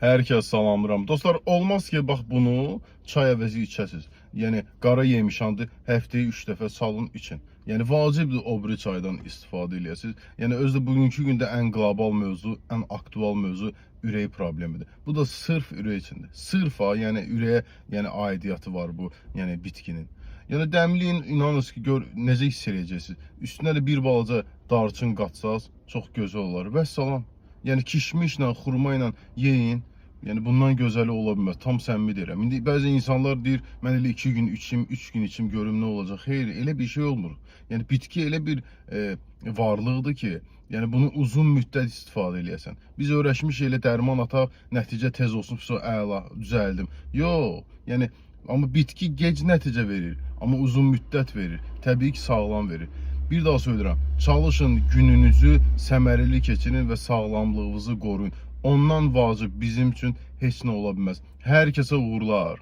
Hər kəs salamlayıram. Dostlar, olmaz ki, bax bunu çay əvəzi içəsiz. Yəni, qara yemişandı, həftəyə 3 dəfə salın için. Yəni, vacibdir o biri çaydan istifadə eləyəsiniz. Yəni, özdə bugünkü gündə ən qlobal mövzu, ən aktual mövzu ürək problemidir. Bu da sırf ürək içindir. Sırf ha, yəni ürəyə aidiyyatı var bu, yəni bitkinin. Yəni, dəmləyin, inanınız ki, gör, necə hiss edəcəksiniz. Üstünə də bir balaca darçın qatsaz, çox gözəl olar. Vəssalam. Yəni, kişmişlə, xurma ilə yeyin. Yəni, bundan gözəli ola bilməz. Tam səmimi deyirəm. İndi bəzi insanlar deyir, mən elə 2 gün içim, 3 gün içim, görüm nə olacaq. Xeyr, elə bir şey olmur. Yəni, bitki elə bir varlıqdır ki, yəni bunu uzun müddət istifadə eləyəsən. Biz öyrəşmişik elə dərman ataq, nəticə tez olsun, əla, düzəldim. Yox, yəni, amma bitki gec nəticə verir, amma uzun müddət verir. Təbii ki, sağlam verir. Bir daha söylürəm, çalışın, gününüzü səmərəli keçirin və sağlamlığınızı qoruyun. Ondan vacib bizim üçün heç nə ola bilməz. Hər kəsə uğurlar.